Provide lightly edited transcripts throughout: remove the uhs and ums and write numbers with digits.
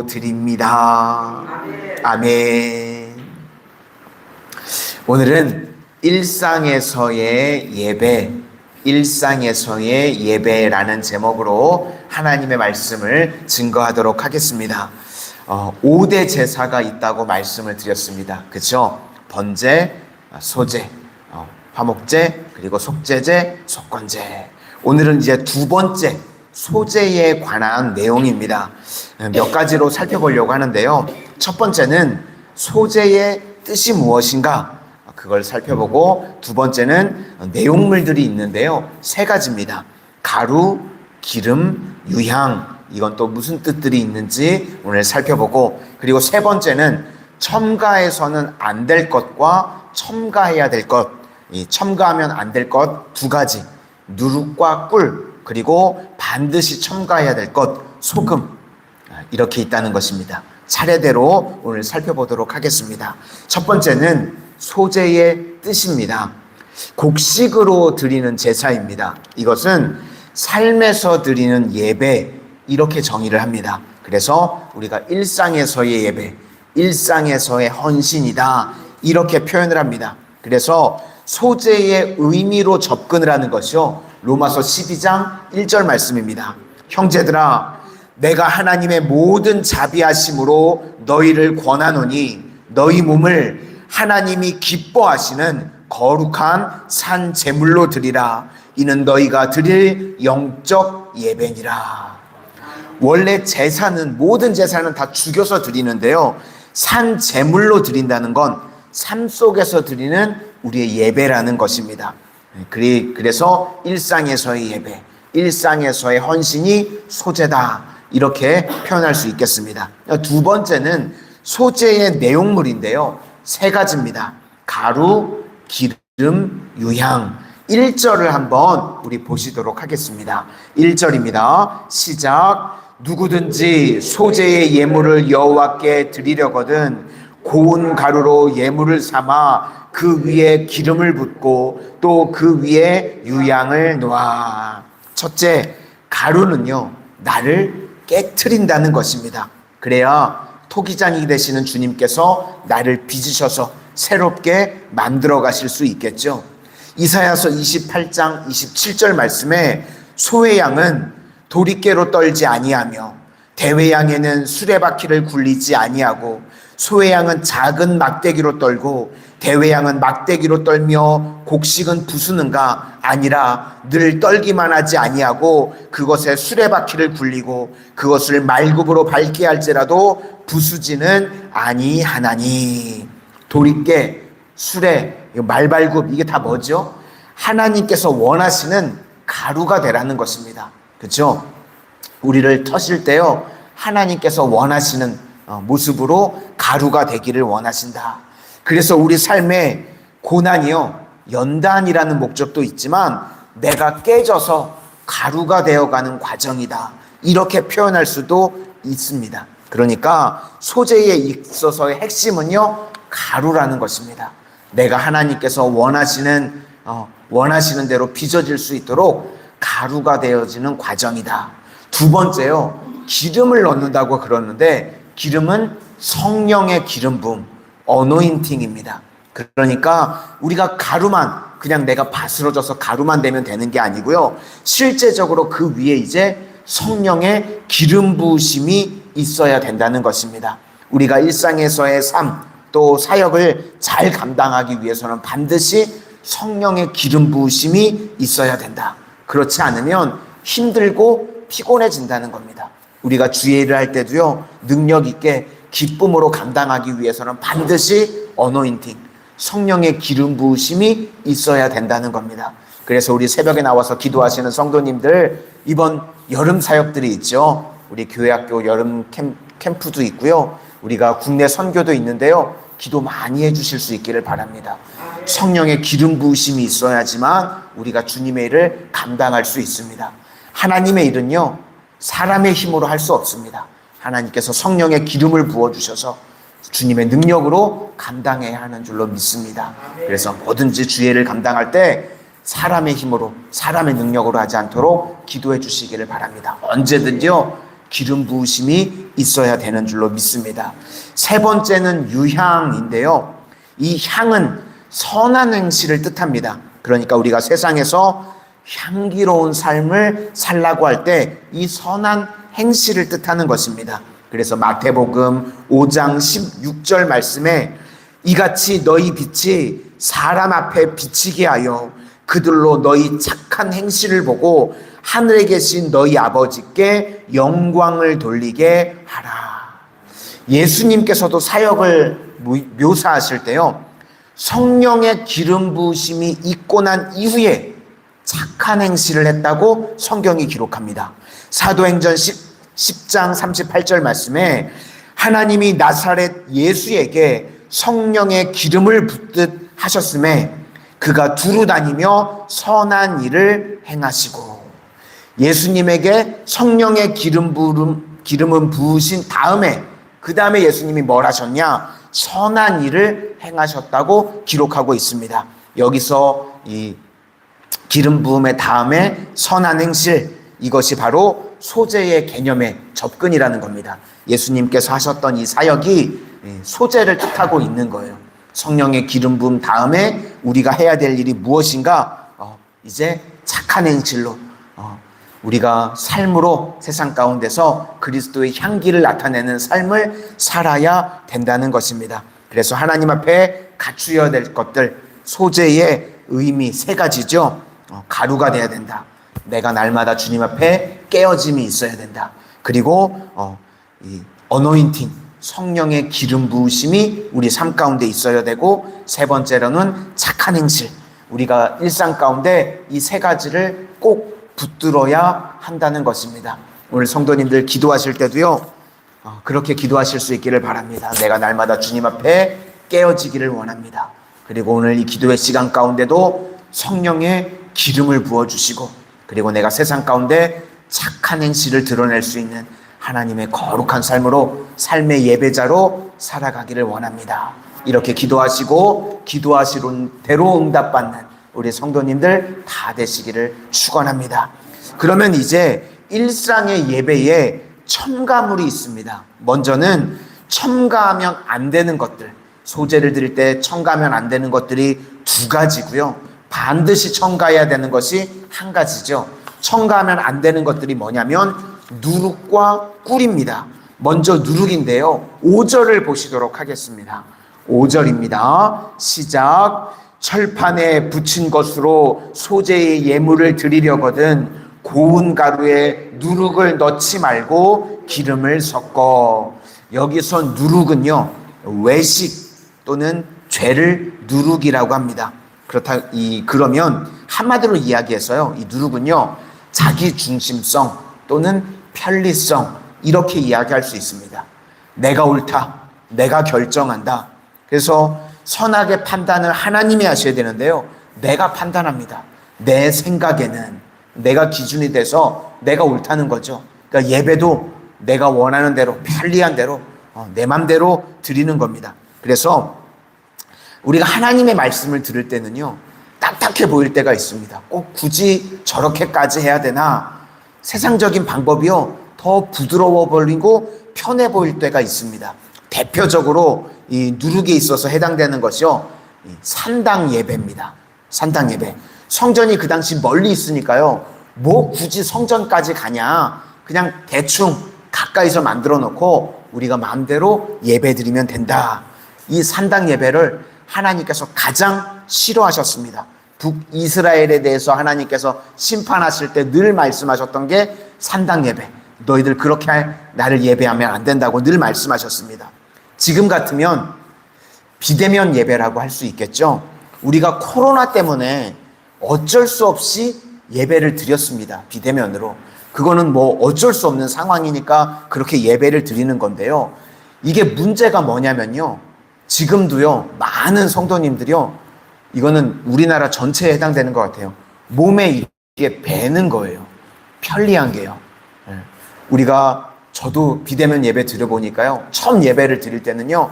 드립니다. 아멘. 오늘은 일상에서의 예배라는 제목으로 하나님의 말씀을 증거하도록 하겠습니다. 5대 제사가 있다고 말씀을 드렸습니다. 그렇죠? 번제, 소제, 화목제, 그리고 속죄제, 속건제. 오늘은 이제 두 번째 소제에 관한 내용입니다. 몇 가지로 살펴보려고 하는데요. 첫 번째는 소제의 뜻이 무엇인가? 그걸 살펴보고, 두 번째는 내용물들이 있는데요. 세 가지입니다. 가루, 기름, 유향. 이건 또 무슨 뜻들이 있는지 오늘 살펴보고, 그리고 세 번째는 첨가해서는 안 될 것과 첨가해야 될 것. 이 첨가하면 안 될 것 두 가지. 누룩과 꿀. 그리고 반드시 첨가해야 될 것, 소금. 이렇게 있다는 것입니다. 차례대로 오늘 살펴보도록 하겠습니다. 첫 번째는 소제의 뜻입니다. 곡식으로 드리는 제사입니다. 이것은 삶에서 드리는 예배, 이렇게 정의를 합니다. 그래서 우리가 일상에서의 예배, 일상에서의 헌신이다, 이렇게 표현을 합니다. 그래서 소제의 의미로 접근을 하는 것이요, 로마서 12장 1절 말씀입니다. 형제들아, 내가 하나님의 모든 자비하심으로 너희를 권하노니 너희 몸을 하나님이 기뻐하시는 거룩한 산 제물로 드리라. 이는 너희가 드릴 영적 예배니라. 원래 제사는, 모든 제사는 다 죽여서 드리는데요, 산 제물로 드린다는 건 삶 속에서 드리는 우리의 예배라는 것입니다. 그래서 일상에서의 예배, 일상에서의 헌신이 소제다, 이렇게 표현할 수 있겠습니다. 두 번째는 소제의 내용물인데요, 세 가지입니다. 가루, 기름, 유향. 1절을 한번 우리 보시도록 하겠습니다. 1절입니다. 시작. 누구든지 소제의 예물을 여호와께 드리려거든 고운 가루로 예물을 삼아 그 위에 기름을 붓고 또 그 위에 유향을 놓아. 첫째, 가루는요, 나를 깨트린다는 것입니다. 그래야 토기장이 되시는 주님께서 나를 빚으셔서 새롭게 만들어 가실 수 있겠죠. 이사야서 28장 27절 말씀에 소의 양은 도리깨로 떨지 아니하며 대회 양에는 수레바퀴를 굴리지 아니하고 소의 양은 작은 막대기로 떨고 대회 양은 막대기로 떨며 곡식은 부수는가? 아니라 늘 떨기만 하지 아니하고 그것에 수레바퀴를 굴리고 그것을 말굽으로 밟게 할지라도 부수지는 아니하나니. 도리깨, 수레, 말발굽, 이게 다 뭐죠? 하나님께서 원하시는 가루가 되라는 것입니다. 그렇죠? 우리를 터실 때요, 하나님께서 원하시는 모습으로 가루가 되기를 원하신다. 그래서 우리 삶에 고난이요, 연단이라는 목적도 있지만 내가 깨져서 가루가 되어가는 과정이다, 이렇게 표현할 수도 있습니다. 그러니까 소제에 있어서의 핵심은요, 가루라는 것입니다. 내가 하나님께서 원하시는 대로 빚어질 수 있도록 가루가 되어지는 과정이다. 두 번째요, 기름을 넣는다고 그러는데, 기름은 성령의 기름 부음, 어노인팅입니다. 그러니까 우리가 가루만, 그냥 내가 바스러져서 가루만 되면 되는 게 아니고요, 실제적으로 그 위에 이제 성령의 기름 부으심이 있어야 된다는 것입니다. 우리가 일상에서의 삶, 또 사역을 잘 감당하기 위해서는 반드시 성령의 기름 부으심이 있어야 된다. 그렇지 않으면 힘들고 피곤해진다는 겁니다. 우리가 주의 일을 할 때도요, 능력 있게 기쁨으로 감당하기 위해서는 반드시 어노인팅, 성령의 기름 부으심이 있어야 된다는 겁니다. 그래서 우리 새벽에 나와서 기도하시는 성도님들, 이번 여름 사역들이 있죠. 우리 교회학교 여름 캠프도 있고요, 우리가 국내 선교도 있는데요, 기도 많이 해주실 수 있기를 바랍니다. 성령의 기름 부으심이 있어야지만 우리가 주님의 일을 감당할 수 있습니다. 하나님의 일은요, 사람의 힘으로 할 수 없습니다. 하나님께서 성령의 기름을 부어주셔서 주님의 능력으로 감당해야 하는 줄로 믿습니다. 그래서 뭐든지 주의를 감당할 때 사람의 힘으로, 사람의 능력으로 하지 않도록 기도해 주시기를 바랍니다. 언제든지요, 기름 부으심이 있어야 되는 줄로 믿습니다. 세 번째는 유향인데요. 이 향은 선한 행실을 뜻합니다. 그러니까 우리가 세상에서 향기로운 삶을 살라고 할 때 이 선한 행실을 뜻하는 것입니다. 그래서 마태복음 5장 16절 말씀에 이같이 너희 빛이 사람 앞에 비치게 하여 그들로 너희 착한 행실을 보고 하늘에 계신 너희 아버지께 영광을 돌리게 하라. 예수님께서도 사역을 묘사하실 때요, 성령의 기름 부으심이 있고 난 이후에 착한 행실을 했다고 성경이 기록합니다. 사도행전 10장 38절 말씀에 하나님이 나사렛 예수에게 성령의 기름을 붓듯 하셨음에 그가 두루 다니며 선한 일을 행하시고, 예수님에게 성령의 기름은 부으신 다음에 그 다음에 예수님이 뭘 하셨냐? 선한 일을 행하셨다고 기록하고 있습니다. 여기서 이 기름 부음의 다음에 선한 행실, 이것이 바로 소재의 개념의 접근이라는 겁니다. 예수님께서 하셨던 이 사역이 소재를 뜻하고 있는 거예요. 성령의 기름 부음 다음에 우리가 해야 될 일이 무엇인가? 이제 착한 행실로 우리가 삶으로 세상 가운데서 그리스도의 향기를 나타내는 삶을 살아야 된다는 것입니다. 그래서 하나님 앞에 갖추어야 될 것들, 소재의 의미 세 가지죠. 가루가 돼야 된다. 내가 날마다 주님 앞에 깨어짐이 있어야 된다. 그리고 이 어노인팅, 성령의 기름 부으심이 우리 삶 가운데 있어야 되고, 세 번째로는 착한 행실. 우리가 일상 가운데 이 세 가지를 꼭 붙들어야 한다는 것입니다. 오늘 성도님들 기도하실 때도요, 그렇게 기도하실 수 있기를 바랍니다. 내가 날마다 주님 앞에 깨어지기를 원합니다. 그리고 오늘 이 기도의 시간 가운데도 성령의 기름을 부어주시고, 그리고 내가 세상 가운데 착한 행실을 드러낼 수 있는 하나님의 거룩한 삶으로, 삶의 예배자로 살아가기를 원합니다. 이렇게 기도하시고 기도하시는 대로 응답받는 우리 성도님들 다 되시기를 축원합니다. 그러면 이제 일상의 예배에 첨가물이 있습니다. 먼저는 첨가하면 안 되는 것들, 소재를 드릴 때 첨가하면 안 되는 것들이 두 가지고요. 반드시 첨가해야 되는 것이 한 가지죠. 첨가하면 안 되는 것들이 뭐냐면 누룩과 꿀입니다. 먼저 누룩인데요, 5절을 보시도록 하겠습니다. 5절입니다. 시작. 철판에 붙인 것으로 소재의 예물을 드리려거든 고운 가루에 누룩을 넣지 말고 기름을 섞어. 여기서 누룩은요, 외식 또는 죄를 누룩이라고 합니다. 그러면 한마디로 이야기해서요, 이 누룩은요, 자기 중심성 또는 편리성, 이렇게 이야기할 수 있습니다. 내가 옳다, 내가 결정한다. 그래서 선하게 판단을 하나님이 하셔야 되는데요, 내가 판단합니다. 내 생각에는 내가 기준이 돼서 내가 옳다는 거죠. 그러니까 예배도 내가 원하는 대로, 편리한 대로, 내 맘대로 드리는 겁니다. 그래서 우리가 하나님의 말씀을 들을 때는요, 딱딱해 보일 때가 있습니다. 꼭 굳이 저렇게까지 해야 되나? 세상적인 방법이요, 더 부드러워 보이고 편해 보일 때가 있습니다. 대표적으로 이 누룩에 있어서 해당되는 것이요, 산당 예배입니다. 산당 예배. 성전이 그 당시 멀리 있으니까요, 뭐 굳이 성전까지 가냐? 그냥 대충 가까이서 만들어 놓고 우리가 마음대로 예배 드리면 된다. 이 산당 예배를 하나님께서 가장 싫어하셨습니다. 북이스라엘에 대해서 하나님께서 심판하실 때 늘 말씀하셨던 게 산당 예배. 너희들 그렇게 나를 예배하면 안 된다고 늘 말씀하셨습니다. 지금 같으면 비대면 예배라고 할 수 있겠죠. 우리가 코로나 때문에 어쩔 수 없이 예배를 드렸습니다. 비대면으로. 그거는 뭐 어쩔 수 없는 상황이니까 그렇게 예배를 드리는 건데요. 이게 문제가 뭐냐면요, 지금도요, 많은 성도님들이요, 이거는 우리나라 전체에 해당되는 것 같아요. 몸에 이게 배는 거예요. 편리한 게요. 저도 비대면 예배 드려보니까요, 처음 예배를 드릴 때는요,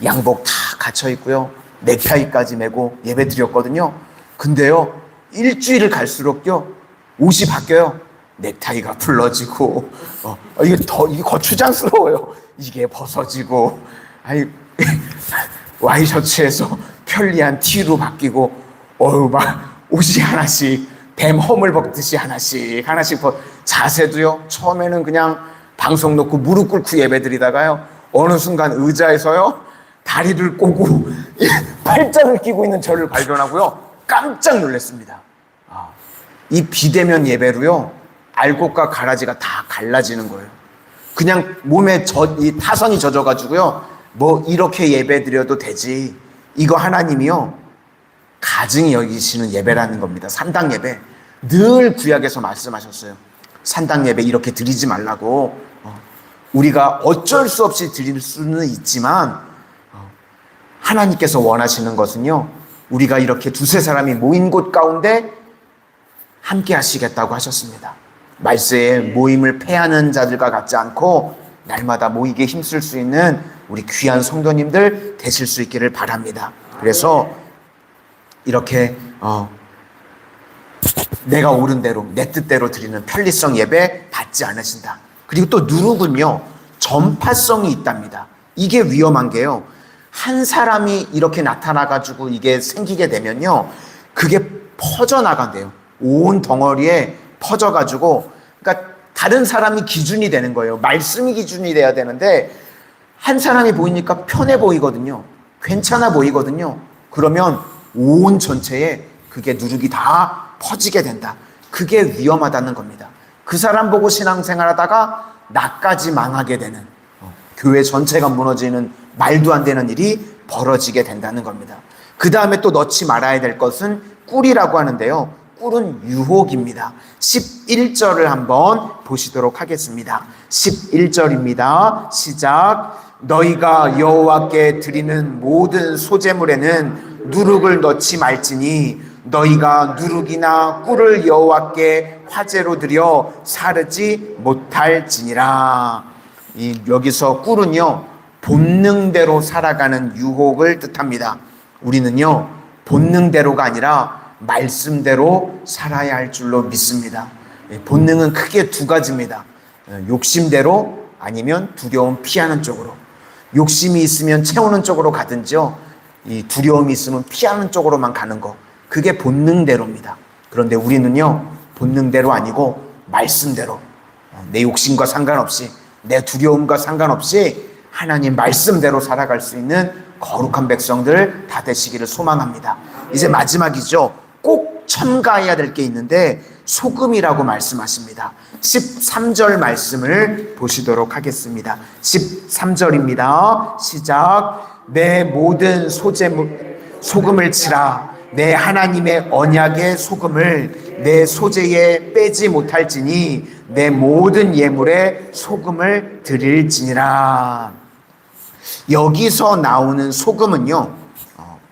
양복 다 갖춰 있고요, 넥타이까지 메고 예배 드렸거든요. 근데요, 일주일을 갈수록요, 옷이 바뀌어요. 넥타이가 풀러지고, 이게 거추장스러워요. 이게 벗어지고, 아니, 와이셔츠에서 편리한 티로 바뀌고, 막 옷이 하나씩, 뱀 허물 벗듯이 하나씩 자세도요, 처음에는 그냥 방송 놓고 무릎 꿇고 예배드리다가요, 어느 순간 의자에서요, 다리를 꼬고 팔짱을 끼고 있는 저를 발견하고요, 깜짝 놀랐습니다. 이 비대면 예배로요, 알곡과 가라지가 다 갈라지는 거예요. 그냥 몸에 이 타선이 젖어가지고요, 뭐 이렇게 예배드려도 되지. 이거 하나님이요, 가증히 여기시는 예배라는 겁니다. 산당 예배. 늘 구약에서 말씀하셨어요. 산당 예배 이렇게 드리지 말라고. 우리가 어쩔 수 없이 드릴 수는 있지만 하나님께서 원하시는 것은요, 우리가 이렇게 두세 사람이 모인 곳 가운데 함께 하시겠다고 하셨습니다. 말세에 모임을 패하는 자들과 같지 않고 날마다 모이게 힘쓸 수 있는 우리 귀한 성도님들 되실 수 있기를 바랍니다. 그래서 이렇게 내가 옳은 대로 내 뜻대로 드리는 편리성 예배 받지 않으신다. 그리고 또 누룩은요, 전파성이 있답니다. 이게 위험한 게요, 한 사람이 이렇게 나타나가지고 이게 생기게 되면요, 그게 퍼져나간대요. 온 덩어리에 퍼져가지고, 그러니까 다른 사람이 기준이 되는 거예요. 말씀이 기준이 돼야 되는데 한 사람이 보이니까 편해 보이거든요. 괜찮아 보이거든요. 그러면 온 전체에 그게 누룩이 다 퍼지게 된다. 그게 위험하다는 겁니다. 그 사람 보고 신앙생활하다가 나까지 망하게 되는, 교회 전체가 무너지는 말도 안 되는 일이 벌어지게 된다는 겁니다. 그 다음에 또 넣지 말아야 될 것은 꿀이라고 하는데요, 꿀은 유혹입니다. 11절을 한번 보시도록 하겠습니다. 11절입니다. 시작. 너희가 여호와께 드리는 모든 소제물에는 누룩을 넣지 말지니 너희가 누룩이나 꿀을 여호와께 화제로 드려 사르지 못할지니라. 여기서 꿀은요, 본능대로 살아가는 유혹을 뜻합니다. 우리는요, 본능대로가 아니라 말씀대로 살아야 할 줄로 믿습니다. 본능은 크게 두 가지입니다. 욕심대로, 아니면 두려움 피하는 쪽으로. 욕심이 있으면 채우는 쪽으로 가든지요, 이 두려움이 있으면 피하는 쪽으로만 가는 거, 그게 본능대로입니다. 그런데 우리는요, 본능대로 아니고 말씀대로, 내 욕심과 상관없이, 내 두려움과 상관없이 하나님 말씀대로 살아갈 수 있는 거룩한 백성들 다 되시기를 소망합니다. 이제 마지막이죠. 꼭 첨가해야 될 게 있는데 소금이라고 말씀하십니다. 13절 말씀을 보시도록 하겠습니다. 13절입니다. 시작. 내 모든 소금을 치라. 내 하나님의 언약의 소금을 내 소재에 빼지 못할지니 내 모든 예물에 소금을 드릴지니라. 여기서 나오는 소금은요,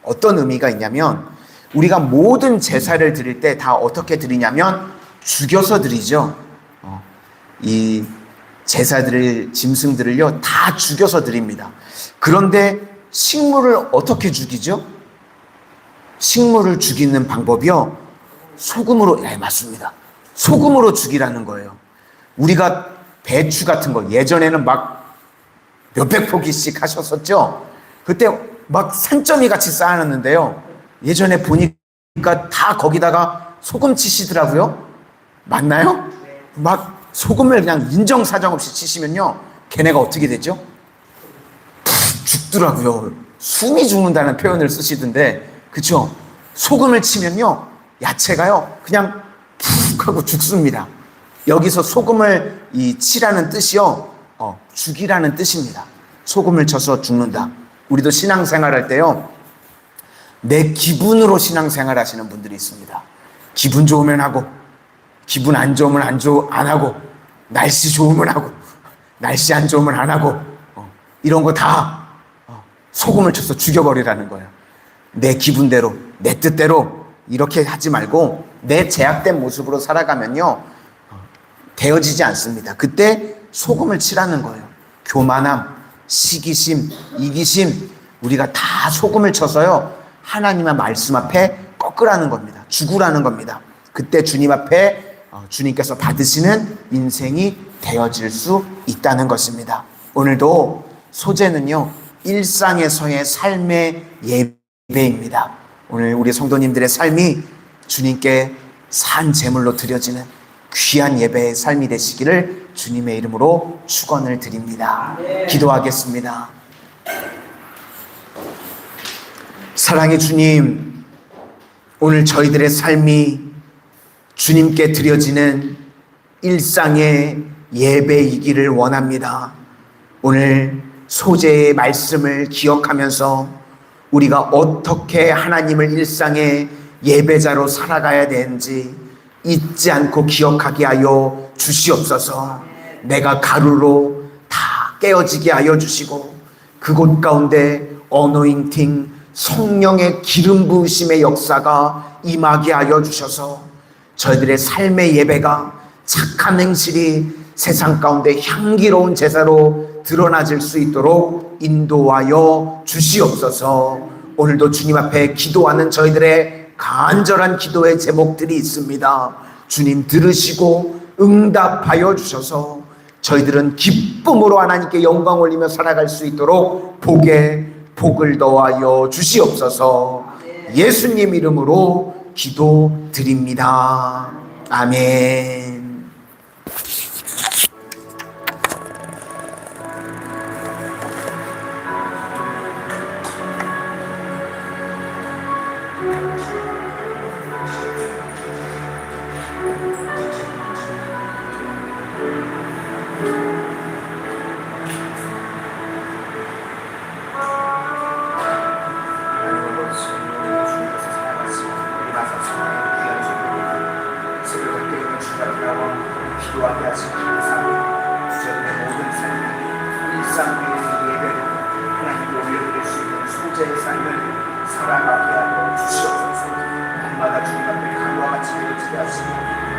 어떤 의미가 있냐면, 우리가 모든 제사를 드릴 때 다 어떻게 드리냐면 죽여서 드리죠. 이 제사들을, 짐승들을요, 다 죽여서 드립니다. 그런데 식물을 어떻게 죽이죠? 식물을 죽이는 방법이요, 소금으로. 맞습니다. 소금으로 죽이라는 거예요. 우리가 배추 같은 거 예전에는 막 몇백 포기씩 하셨었죠. 그때 막 산더미 같이 쌓아놨는데요, 예전에 보니까 다 거기다가 소금 치시더라고요. 맞나요? 막 소금을 그냥 인정사정 없이 치시면요, 걔네가 어떻게 되죠? 푹 죽더라고요. 숨이 죽는다는 표현을 쓰시던데, 그쵸? 소금을 치면요, 야채가요 그냥 푹 하고 죽습니다. 여기서 소금을 치라는 뜻이요, 죽이라는 뜻입니다. 소금을 쳐서 죽는다. 우리도 신앙생활할 때요, 내 기분으로 신앙생활 하시는 분들이 있습니다. 기분 좋으면 하고, 기분 안 좋으면 안 하고, 날씨 좋으면 하고, 날씨 안 좋으면 안 하고, 이런 거 다 소금을 쳐서 죽여버리라는 거예요. 내 기분대로, 내 뜻대로 이렇게 하지 말고 내 제약된 모습으로 살아가면요, 되어지지 않습니다. 그때 소금을 치라는 거예요. 교만함, 시기심, 이기심, 우리가 다 소금을 쳐서요, 하나님의 말씀 앞에 꺾으라는 겁니다. 죽으라는 겁니다. 그때 주님 앞에 주님께서 받으시는 인생이 되어질 수 있다는 것입니다. 오늘도 소재는요, 일상에서의 삶의 예배입니다. 오늘 우리 성도님들의 삶이 주님께 산 제물로 드려지는 귀한 예배의 삶이 되시기를 주님의 이름으로 축원을 드립니다. 기도하겠습니다. 사랑의 주님, 오늘 저희들의 삶이 주님께 드려지는 일상의 예배이기를 원합니다. 오늘 소재의 말씀을 기억하면서 우리가 어떻게 하나님을 일상의 예배자로 살아가야 되는지 잊지 않고 기억하게 하여 주시옵소서. 내가 가루로 다 깨어지게 하여 주시고 그곳 가운데 어노인팅 성령의 기름 부으심의 역사가 임하게 하여 주셔서 저희들의 삶의 예배가 착한 행실이 세상 가운데 향기로운 제사로 드러나질 수 있도록 인도하여 주시옵소서. 오늘도 주님 앞에 기도하는 저희들의 간절한 기도의 제목들이 있습니다. 주님 들으시고 응답하여 주셔서 저희들은 기쁨으로 하나님께 영광 올리며 살아갈 수 있도록 복을 더하여 주시옵소서. 예수님 이름으로 기도드립니다. 아멘. 기도하게 하시는 삶, 저희의 모든 삶이 일상의 예배로 하나님께 올려드릴 수 있는 소재의 삶을 살아가게 하여 주시옵소서. 날마다 주님 앞에 강과 같이 되어지게 하시고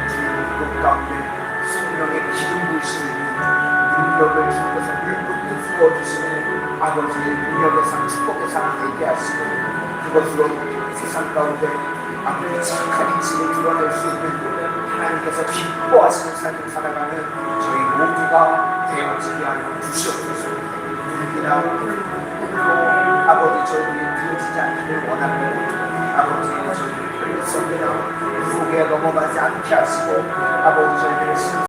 주님의 그 가운데 성령의 기름 부으심이 있는 능력을 주님께서 물붓듯 부어주시는 아버지의 능력의 상, 축복의 상을 되게 하시고 그것으로 세상 가운데 아버지 착한 인식을 드러낼 수 있는 하나님께서 기뻐하시는 삶을 살아가는 저희 모두가 되어지게 하여 주시옵소서. 불이나 꿀로 아버지 저희들이 되어지지 않기를 원합니다. 아버지 저희들이 편리성이나 유혹에 넘어가지 않게 하시고 아버지 저희들의